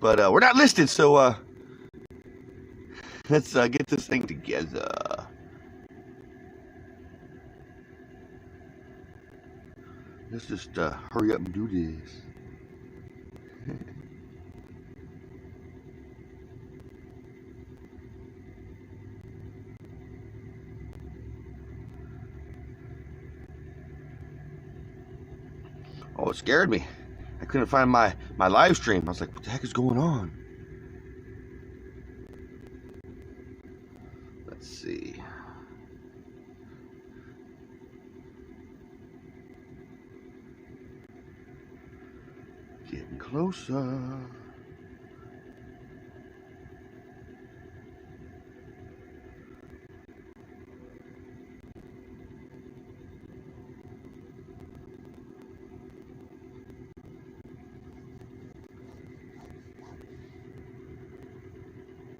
But we're not listed, so let's get this thing together. Let's just hurry up and do this. Oh, it scared me. I couldn't find my live stream. I was like, what the heck is going on? Let's see. Getting closer.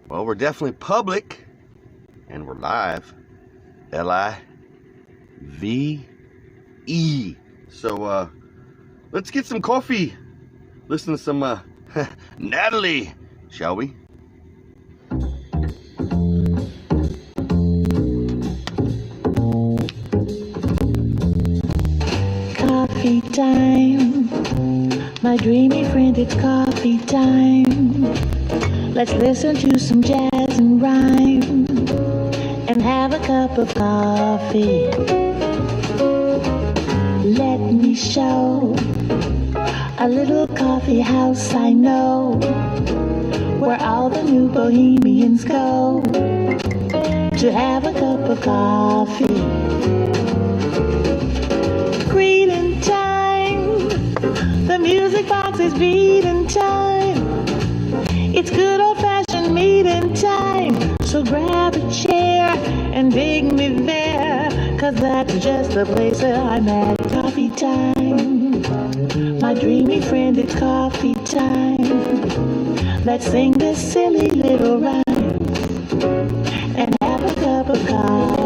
Well, we're definitely public, and we're live. L-I-V-E. So, let's get some coffee. Listen to some, Natalie, shall we? Coffee time. My dreamy friend, it's coffee time. Let's listen to some jazz and rhyme and have a cup of coffee. Let me show a little coffee house I know, where all the new bohemians go to have a cup of coffee. Greeting time, the music box is beating time. It's good old-fashioned meeting time. So grab a chair and dig me there, 'cause that's just the place that I'm at. Coffee time. My dreamy friend, it's coffee time. Let's sing this silly little rhyme and have a cup of coffee.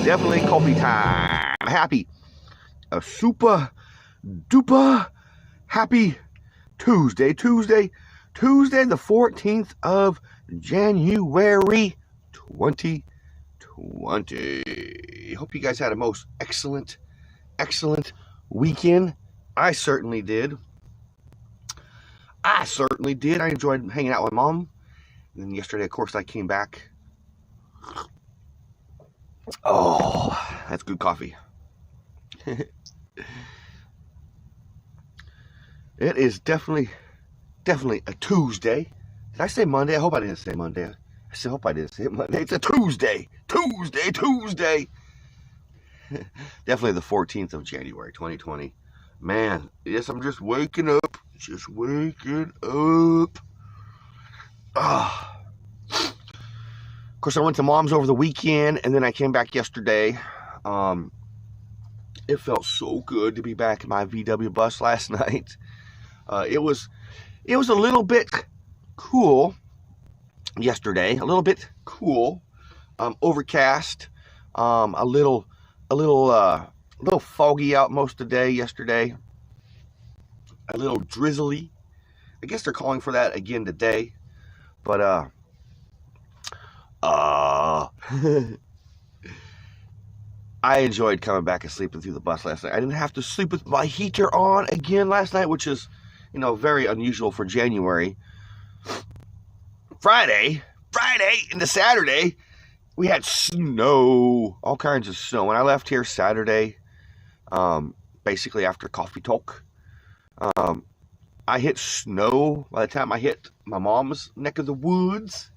Definitely coffee time. Happy, a super duper happy Tuesday, the 14th of January, 2020. Hope you guys had a most excellent weekend. I certainly did. I enjoyed hanging out with Mom. And then yesterday, of course, I came back. Oh, that's good coffee. It is definitely a Tuesday. Did I say Monday? I hope I didn't say Monday. I hope I didn't say Monday. It's a Tuesday. Tuesday. Definitely the 14th of January, 2020. Man, yes, I'm just waking up. Ah. Of course, I went to Mom's over the weekend, and then I came back yesterday. It felt so good to be back in my VW bus last night. It was a little bit cool yesterday. A little bit cool, overcast, a little foggy out most of the day yesterday. a little drizzly. I guess they're calling for that again today. But I enjoyed coming back and sleeping through the bus last night. I didn't have to sleep with my heater on again last night, which is, very unusual for January. Friday into Saturday, we had snow, all kinds of snow. When I left here Saturday, basically after coffee talk, I hit snow by the time I hit my mom's neck of the woods.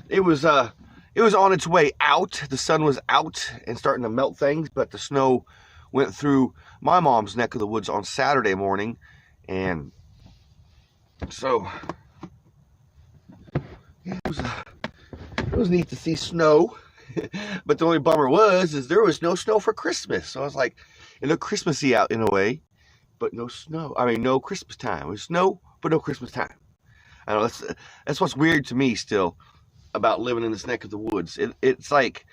It was on its way out. The sun was out and starting to melt things, but the snow went through my mom's neck of the woods on Saturday morning, and so yeah, it was neat to see snow. But the only bummer is there was no snow for Christmas. So I was like, it looked Christmassy out in a way, but no snow. I mean, no Christmas time. It was snow, but no Christmas time. I know that's what's weird to me still about living in this neck of the woods. It's like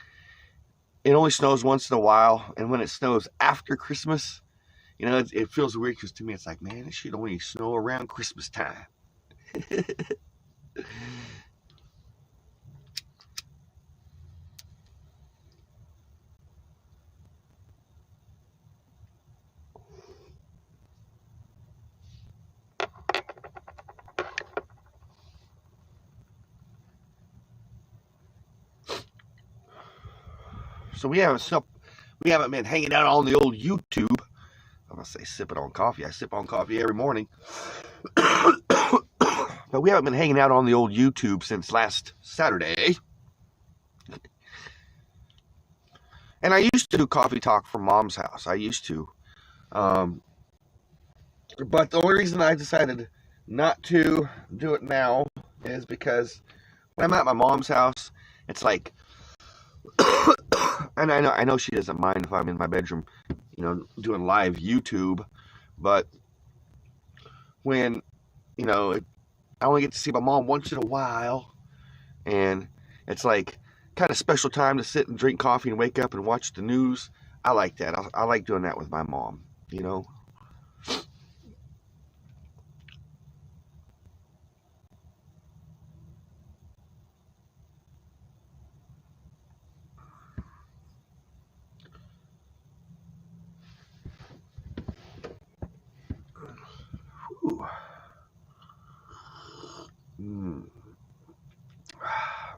it only snows once in a while, and when it snows after Christmas, it feels weird because to me it's like, man, it should only snow around Christmas time. So we haven't been hanging out on the old YouTube. I'm gonna say sipping on coffee. I sip on coffee every morning. But we haven't been hanging out on the old YouTube since last Saturday. And I used to do coffee talk from Mom's house. I used to. But the only reason I decided not to do it now is because when I'm at my mom's house, it's like, and I know she doesn't mind if I'm in my bedroom, doing live YouTube, but when, I only get to see my mom once in a while, and it's like kind of special time to sit and drink coffee and wake up and watch the news. I like that. I like doing that with my mom,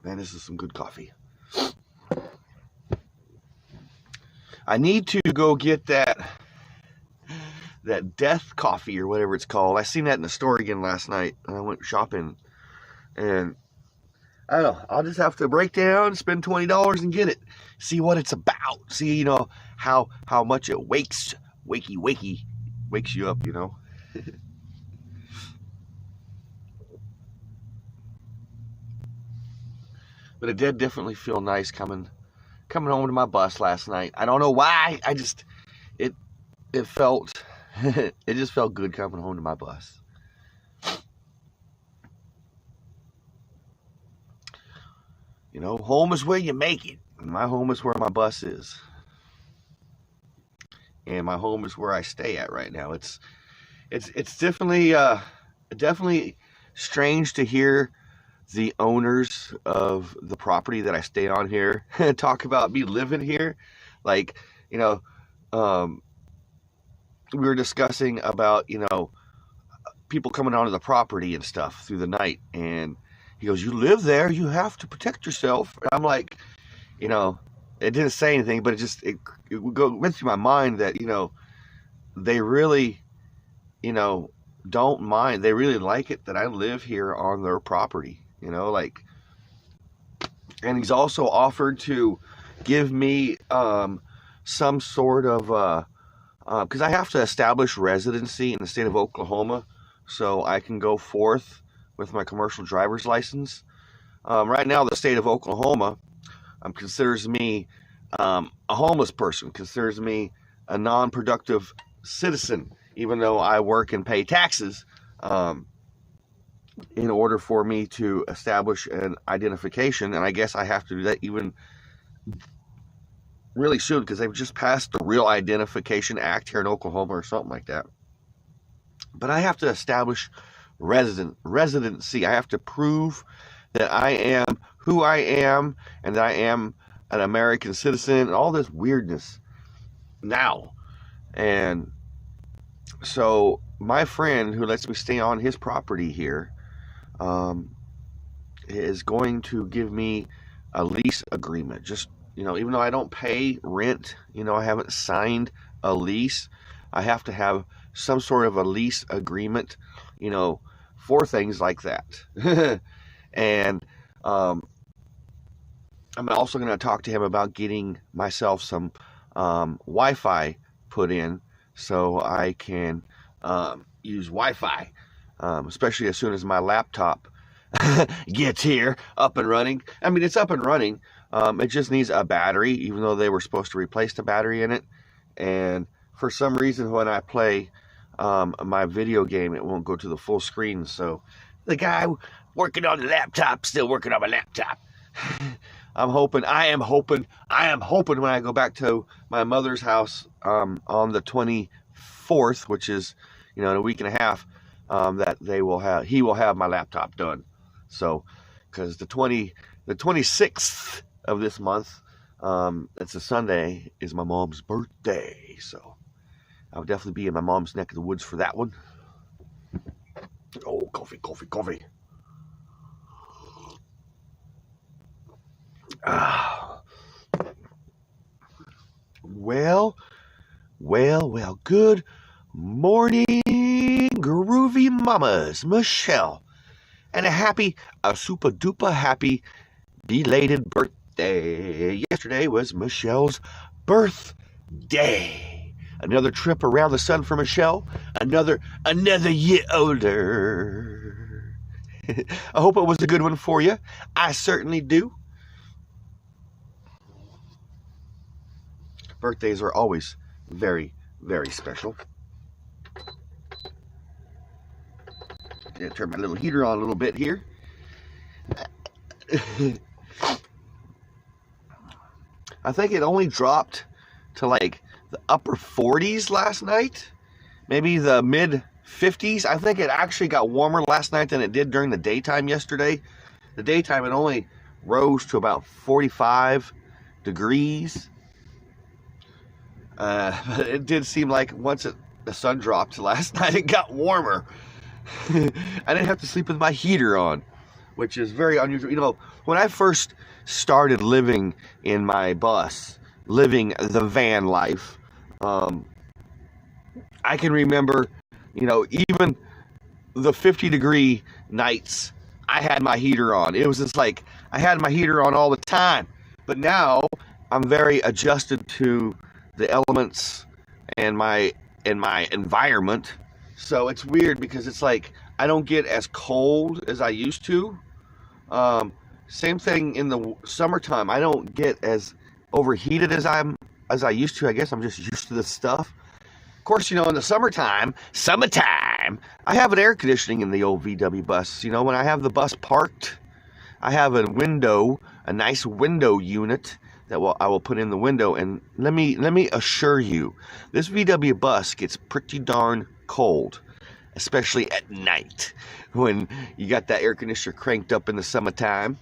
Man, this is some good coffee. I need to go get that death coffee or whatever it's called. I seen that in the store again last night, and I went shopping, and I don't know, I'll just have to break down, spend $20 and get it. See what it's about. See, how much it wakes you up, But it did definitely feel nice coming home to my bus last night. I don't know why. I just it felt it just felt good coming home to my bus. Home is where you make it. And my home is where my bus is. And my home is where I stay at right now. It's definitely strange to hear the owners of the property that I stay on here talk about me living here. Like, we were discussing about, people coming onto the property and stuff through the night. And he goes, you live there, you have to protect yourself. And I'm like, it didn't say anything, but it went through my mind that, they really, don't mind. They really like it that I live here on their property. And he's also offered to give me some sort of because I have to establish residency in the state of Oklahoma so I can go forth with my commercial driver's license. Right now, the state of Oklahoma considers me a homeless person, considers me a non-productive citizen, even though I work and pay taxes. In order for me to establish an identification, and I guess I have to do that even really soon because they've just passed the Real Identification Act here in Oklahoma or something like that. But I have to establish residency. I have to prove that I am who I am and that I am an American citizen and all this weirdness now. And so my friend who lets me stay on his property here is going to give me a lease agreement. Just, even though I don't pay rent, I haven't signed a lease, I have to have some sort of a lease agreement, for things like that. And I'm also going to talk to him about getting myself some Wi-Fi put in so I can use Wi-Fi, especially as soon as my laptop gets here up and running. I mean, it's up and running. It just needs a battery, even though they were supposed to replace the battery in it. And for some reason, when I play my video game, it won't go to the full screen. So the guy working on the laptop, still working on my laptop. I am hoping when I go back to my mother's house on the 24th, which is, in a week and a half, that he will have my laptop done. So, because the 26th of this month, it's a Sunday, is my mom's birthday. So I'll definitely be in my mom's neck of the woods for that one. Oh, coffee. Well, good morning, groovy mamas, Michelle, and a super duper happy belated birthday. Yesterday was Michelle's birthday. Another trip around the sun for Michelle, another year older. I hope it was a good one for you. I certainly do. Birthdays are always very, very special. Gonna turn my little heater on a little bit here. I think it only dropped to like the upper 40s last night, maybe the mid 50s. I think it actually got warmer last night than it did during the daytime yesterday. The daytime, it only rose to about 45 degrees. It did seem like once the sun dropped last night, it got warmer. I didn't have to sleep with my heater on, which is very unusual. When I first started living in my bus, living the van life, I can remember, even the 50-degree nights, I had my heater on. It was just like I had my heater on all the time. But now I'm very adjusted to the elements and my environment. So it's weird because it's like I don't get as cold as I used to. Same thing in the summertime. I don't get as overheated as I used to. I guess I'm just used to this stuff. Of course, in the summertime, I have an air conditioning in the old VW bus. When I have the bus parked, I have a nice window unit that I will put in the window. And let me assure you, this VW bus gets pretty darn cold, especially at night when you got that air conditioner cranked up in the summertime.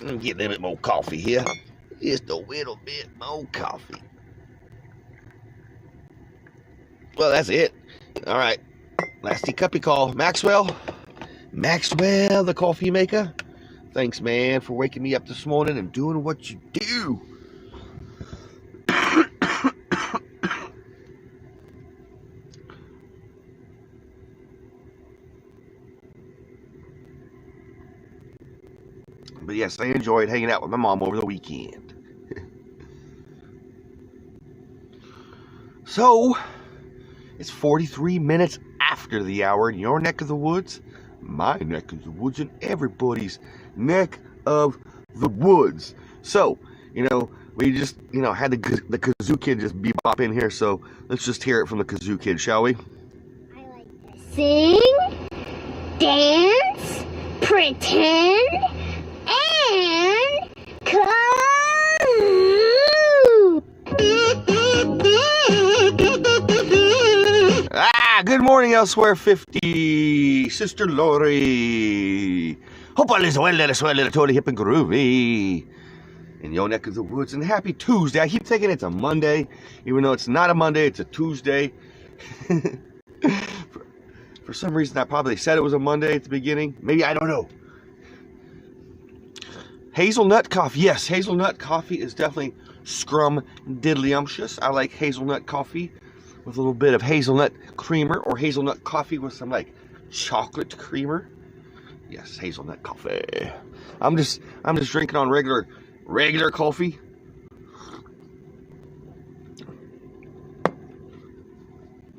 Let me get a little bit more coffee here. Just a little bit more coffee. Well, that's it. All right. Lasty cuppy call. Maxwell, the coffee maker. Thanks, man, for waking me up this morning and doing what you do. But yes, I enjoyed hanging out with my mom over the weekend. So, it's 43 minutes after the hour in your neck of the woods, my neck of the woods, and everybody's neck of the woods. So, we just, had the kazoo kid just bebop in here, so let's just hear it from the kazoo kid, shall we? I like to sing, dance, pretend, and come. Good morning elsewhere, 50, Sister Lori. Hope all is well, totally hip and groovy in your neck of the woods. And happy Tuesday. I keep thinking it's a Monday, even though it's not a Monday, it's a Tuesday. For some reason, I probably said it was a Monday at the beginning. Maybe, I don't know. Hazelnut coffee. Yes, hazelnut coffee is definitely scrum-diddly-umptious. I like hazelnut coffee with a little bit of hazelnut creamer, or hazelnut coffee with some like chocolate creamer. Yes, hazelnut coffee. I'm just drinking on regular coffee.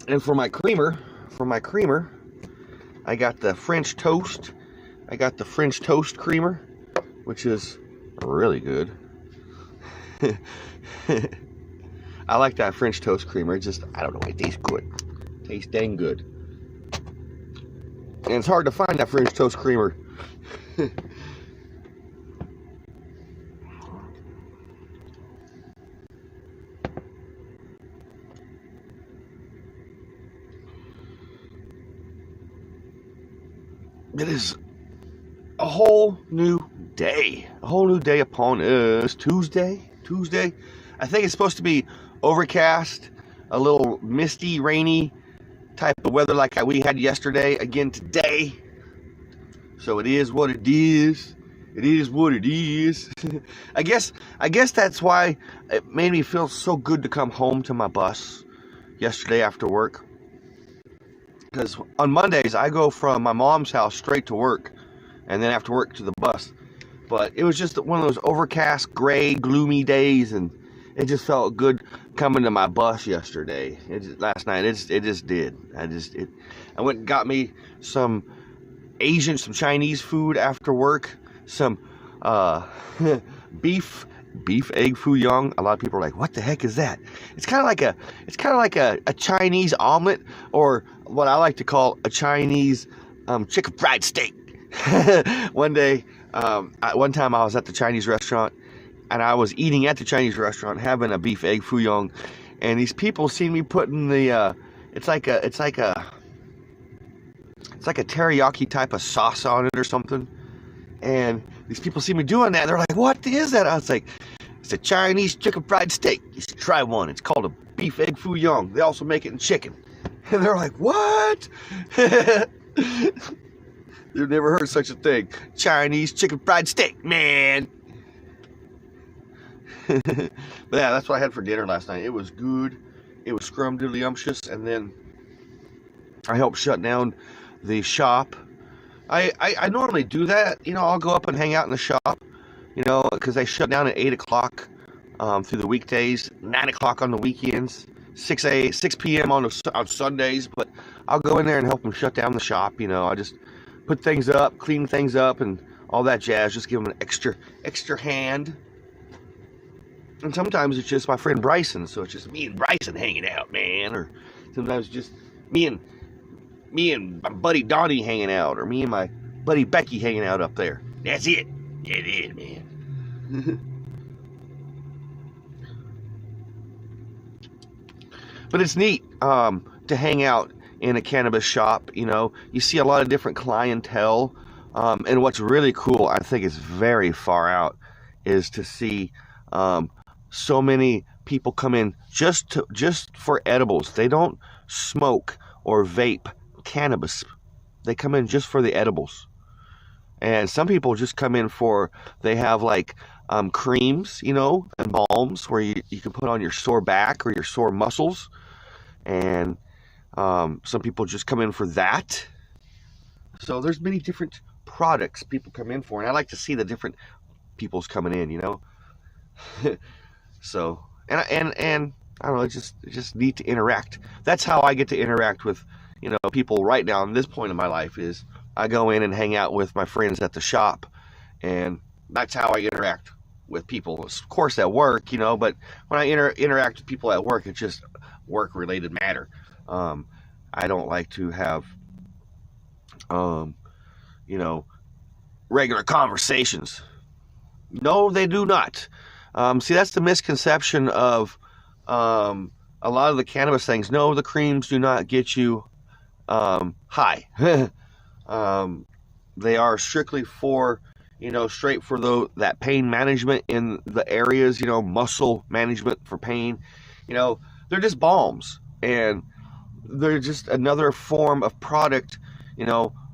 And for my creamer, I got the French toast. I got the French toast creamer, which is really good. I like that French toast creamer. Just, I don't know, it tastes good. Tastes dang good. And it's hard to find that French toast creamer. It is a whole new day. A whole new day upon us. Tuesday. I think it's supposed to be overcast, a little misty, rainy type of weather like we had yesterday, again today. So it is what it is. It is what it is. I guess that's why it made me feel so good to come home to my bus yesterday after work. Because on Mondays, I go from my mom's house straight to work, and then after work to the bus. But it was just one of those overcast, gray, gloomy days, and it just felt good coming to my bus yesterday. Last night, it just did. I went and got me some some Chinese food after work, some beef egg foo young. A lot of people are like, "What the heck is that?" It's kind of like a Chinese omelet, or what I like to call a Chinese chicken fried steak. One time I was at the Chinese restaurant, and I was eating at the Chinese restaurant having a beef egg foo young, and these people seen me putting the it's like a teriyaki type of sauce on it or something. And these people see me doing that. They're like, "What is that?" I was like, "It's a Chinese chicken fried steak. You should try one. It's called a beef egg foo young. They also make it in chicken." And they're like, "What?" You've never heard such a thing. Chinese chicken fried steak, man. But yeah, that's what I had for dinner last night. It was good. It was scrum-diddly-umptious. And then I helped shut down the shop. I normally do that. I'll go up and hang out in the shop, because they shut down at 8 o'clock through the weekdays, 9 o'clock on the weekends, 6 p.m. on Sundays. But I'll go in there and help them shut down the shop. I just put things up, clean things up, and all that jazz. Just give them an extra hand. And sometimes it's just my friend Bryson, so it's just me and Bryson hanging out, man. Or sometimes just me and my buddy Donnie hanging out, or me and my buddy Becky hanging out up there. That's it. It is, man. But it's neat to hang out in a cannabis shop. You see a lot of different clientele. And what's really cool, I think is very far out, is to see so many people come in just for edibles. They don't smoke or vape cannabis. They come in just for the edibles. And some people just come in they have like creams, and balms where you can put on your sore back or your sore muscles. And some people just come in for that. So there's many different products people come in for, and I like to see the different people's coming in, So, and I don't know, it's just neat to interact. That's how I get to interact with, people right now in this point in my life, is I go in and hang out with my friends at the shop, and that's how I interact with people. Of course at work, but when I interact with people at work, it's just work-related matter. I don't like to have, regular conversations. No, they do not. See, that's the misconception of a lot of the cannabis things. No, the creams do not get you high. They are strictly for, straight for that pain management in the areas, muscle management for pain. They're just balms, and they're just another form of product,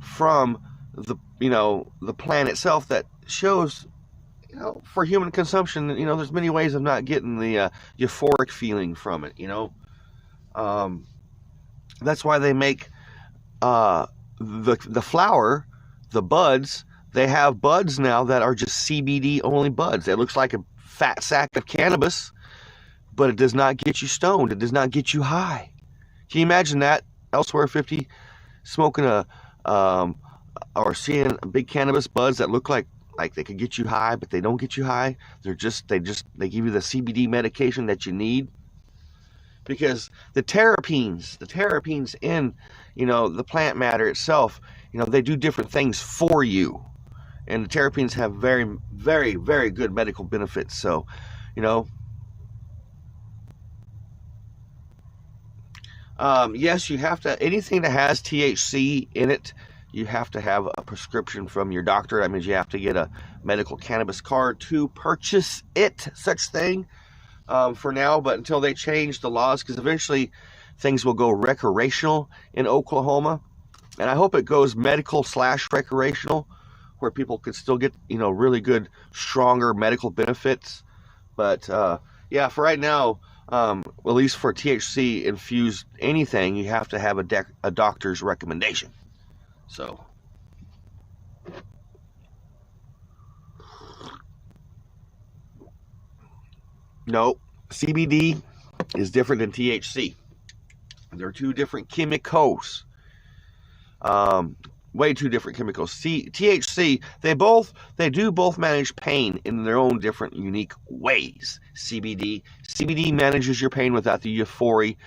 from the plant itself that shows, for human consumption, there's many ways of not getting the euphoric feeling from it, That's why they make the flower, the buds. They have buds now that are just CBD only buds. It looks like a fat sack of cannabis, but it does not get you stoned. It does not get you high. Can you imagine that? Elsewhere 50 smoking or seeing big cannabis buds that look like they could get you high, but they don't get you high. They give you the CBD medication that you need. Because the terpenes in, the plant matter itself, they do different things for you. And the terpenes have very, very, very good medical benefits. So, yes, you have to, anything that has THC in it, you have to have a prescription from your doctor. That means you have to get a medical cannabis card to purchase it, such thing, for now. But until they change the laws, because eventually things will go recreational in Oklahoma. And I hope it goes medical/recreational, where people could still get, really good, stronger medical benefits. But, yeah, for right now, at least for THC infused anything, you have to have a doctor's recommendation. So, no, CBD is different than THC. They're two different chemicals. Way two different chemicals. THC, they do both manage pain in their own different, unique ways. CBD manages your pain without the euphoricness.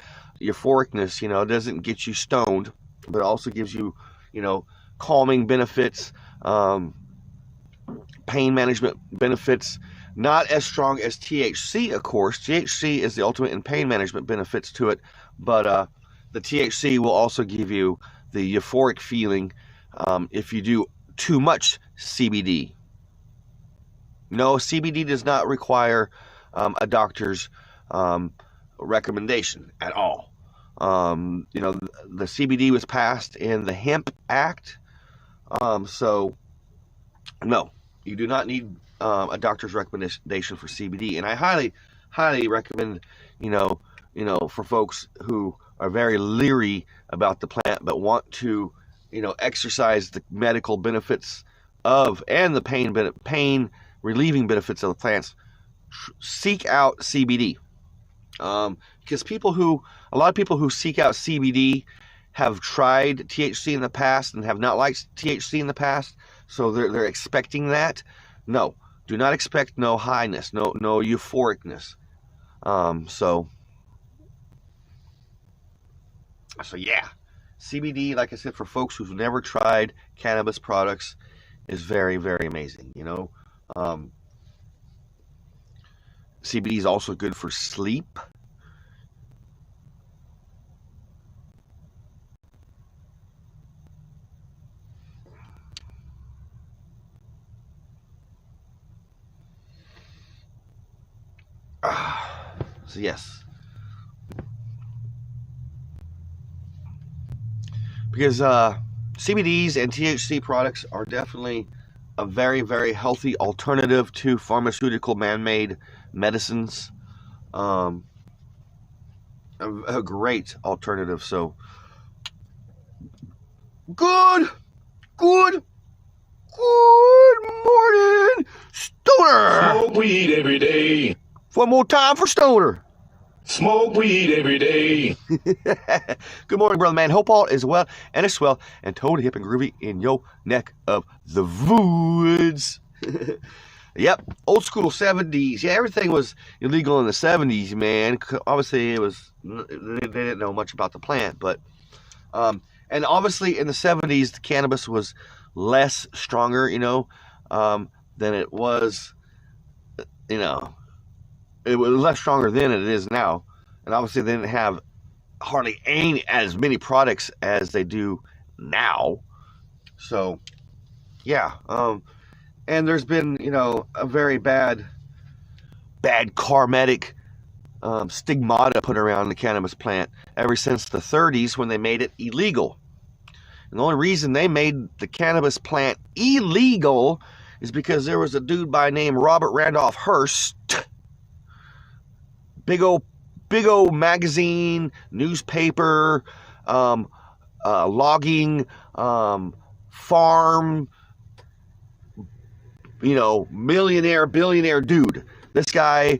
It doesn't get you stoned, but also gives you, calming benefits, pain management benefits. Not as strong as THC, of course. THC is the ultimate in pain management benefits to it, but the THC will also give you the euphoric feeling if you do too much CBD. No, CBD does not require a doctor's recommendation at all. The CBD was passed in the Hemp Act, so no, you do not need a doctor's recommendation for CBD. And I highly, highly recommend, for folks who are very leery about the plant but want to, exercise the medical benefits of and the pain relieving benefits of the plants, seek out CBD. Because a lot of people who seek out CBD have tried THC in the past and have not liked THC in the past, so they're expecting that. No, do not expect no highness, no euphoricness. So yeah, CBD, like I said, for folks who've never tried cannabis products, is very, very amazing. CBD is also good for sleep. So yes, because CBDs and THC products are definitely a very, very healthy alternative to pharmaceutical man-made medicines. A great alternative. So good morning, Stoner. Smoke weed every day. One more time for Stoner. Smoke weed every day. Good morning, brother man. Hope all is well and is swell and totally hip and groovy in your neck of the woods. Yep, old school 70s. Yeah, everything was illegal in the 70s, man. Obviously, they didn't know much about the plant, but and obviously in the 70s, the cannabis was less stronger, than it was, it was less stronger then than it is now. And obviously they didn't have hardly as many products as they do now. So, yeah. And there's been, a very bad karmatic stigmata put around the cannabis plant ever since the 30s when they made it illegal. And the only reason they made the cannabis plant illegal is because there was a dude by the name Robert Randolph Hearst, big old magazine, newspaper, logging, farm, billionaire dude. This guy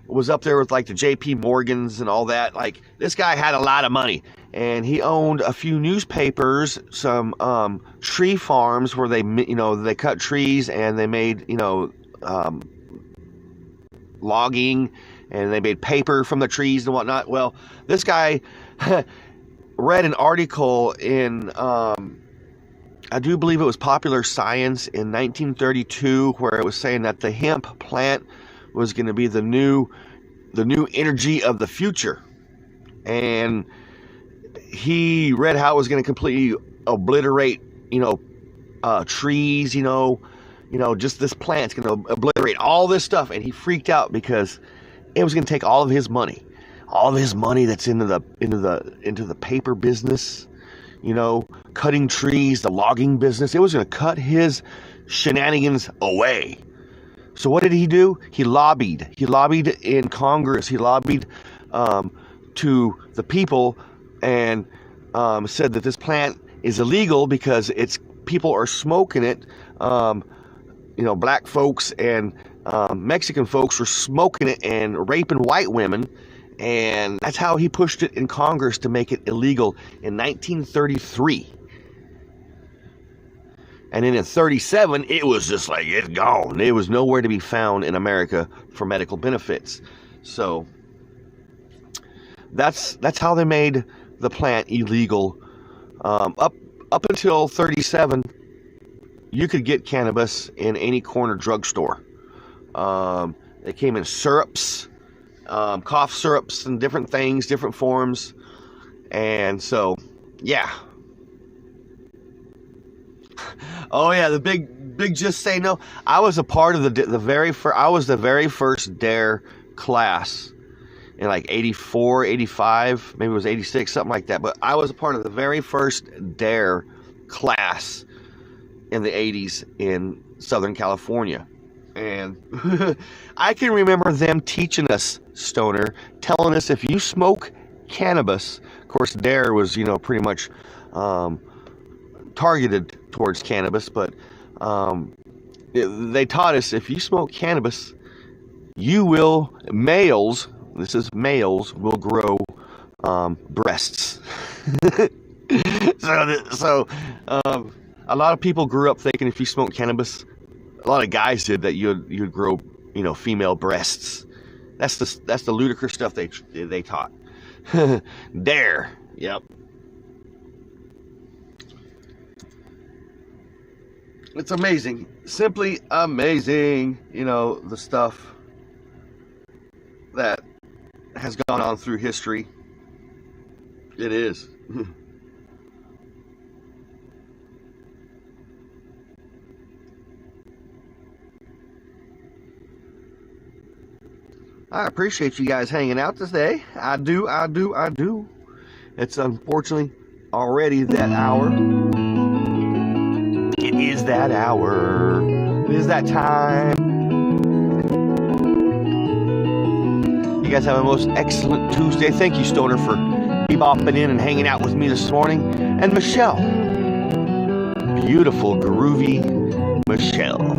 was up there with like the J.P. Morgans and all that. Like, this guy had a lot of money, and he owned a few newspapers, some tree farms where they cut trees and they made logging, and they made paper from the trees and whatnot. Well, this guy read an article in I do believe it was Popular Science in 1932, where it was saying that the hemp plant was going to be the new energy of the future. And he read how it was going to completely obliterate, trees, just this plant's going to obliterate all this stuff. And he freaked out because it was going to take all of his money that's into the paper business, cutting trees, the logging business. It was going to cut his shenanigans away. So what did he do? He lobbied in Congress. He lobbied to the people and said that this plant is illegal because people are smoking it. Black folks and Mexican folks were smoking it and raping white women. And that's how he pushed it in Congress to make it illegal in 1933. And then in 37, it was just like, it's gone. It was nowhere to be found in America for medical benefits. So that's how they made the plant illegal. Up until 37, you could get cannabis in any corner drugstore. It came in syrups, cough syrups, and different things, different forms. And so, yeah. Oh yeah, the big just say no. I was a part of the very first DARE class in like 84, 85, maybe it was 86, something like that. But I was a part of the very first DARE class in the 80s in Southern California. And I can remember them teaching us, Stoner, telling us if you smoke cannabis, of course DARE was, pretty much targeted towards cannabis, but they taught us if you smoke cannabis, males will grow breasts. So a lot of people grew up thinking if you smoke cannabis, a lot of guys did, that you'd grow, female breasts. That's the ludicrous stuff they taught. DARE, yep. It's amazing, simply amazing, the stuff that has gone on through history. It is. I appreciate you guys hanging out today. I do. It's unfortunately already that hour. It is that hour. It is that time. You guys have a most excellent Tuesday. Thank you, Stoner, for bebopping in and hanging out with me this morning. And Michelle. Beautiful, groovy Michelle.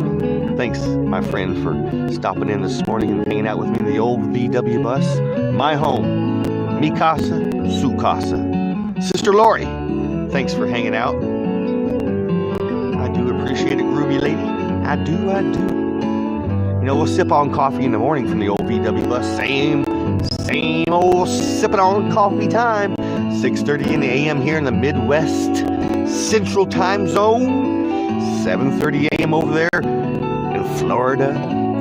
Thanks, my friend, for stopping in this morning and hanging out with me in the old VW bus. My home. Mi casa, su casa. Sister Lori, thanks for hanging out. I do appreciate it, groovy lady. I do. We'll sip on coffee in the morning from the old VW bus. Same old sipping on coffee time. 6:30 in the a.m. here in the Midwest Central Time Zone. 7:30 a.m. over there in Florida.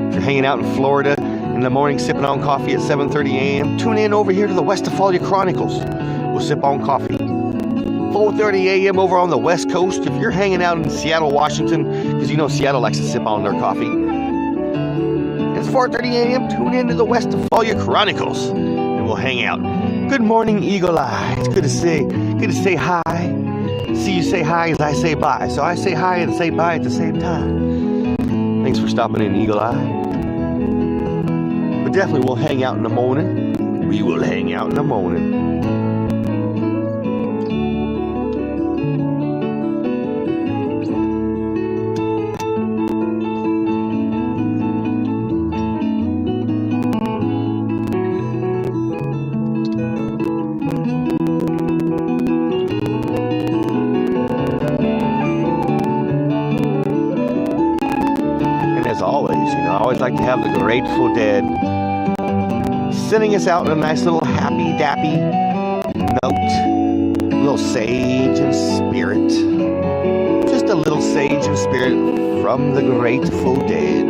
If you're hanging out in Florida in the morning sipping on coffee at 7:30 a.m., tune in over here to the Westphalia Chronicles. We'll sip on coffee. 4:30 a.m. over on the West Coast. If you're hanging out in Seattle, Washington, because you know Seattle likes to sip on their coffee. It's 4:30 a.m. Tune in to the Westphalia Chronicles, and we'll hang out. Good morning, Eagle Eye. It's good to say hi. See you say hi as I say bye. So I say hi and say bye at the same time. Thanks for stopping in, Eagle Eye. But definitely we'll hang out in the morning. We will hang out in the morning. I always like to have the Grateful Dead sending us out in a nice little happy dappy note. A little sage and spirit. Just a little sage and spirit from the Grateful Dead.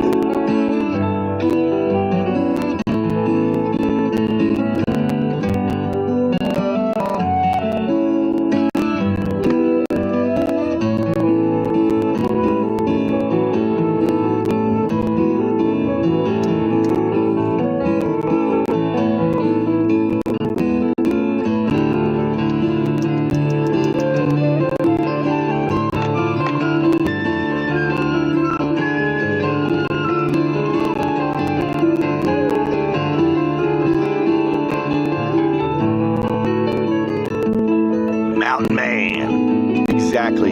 Mountain Man. Exactly.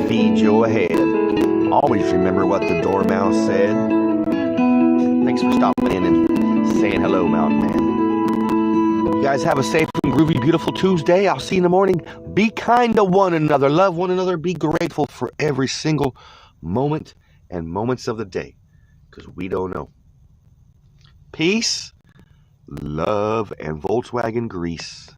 Feed your head. Always remember what the Dormouse said. Thanks for stopping in and saying hello, Mountain Man. You guys have a safe and groovy, beautiful Tuesday. I'll see you in the morning. Be kind to one another. Love one another. Be grateful for every single moment and moments of the day, because we don't know. Peace, love, and Volkswagen grease.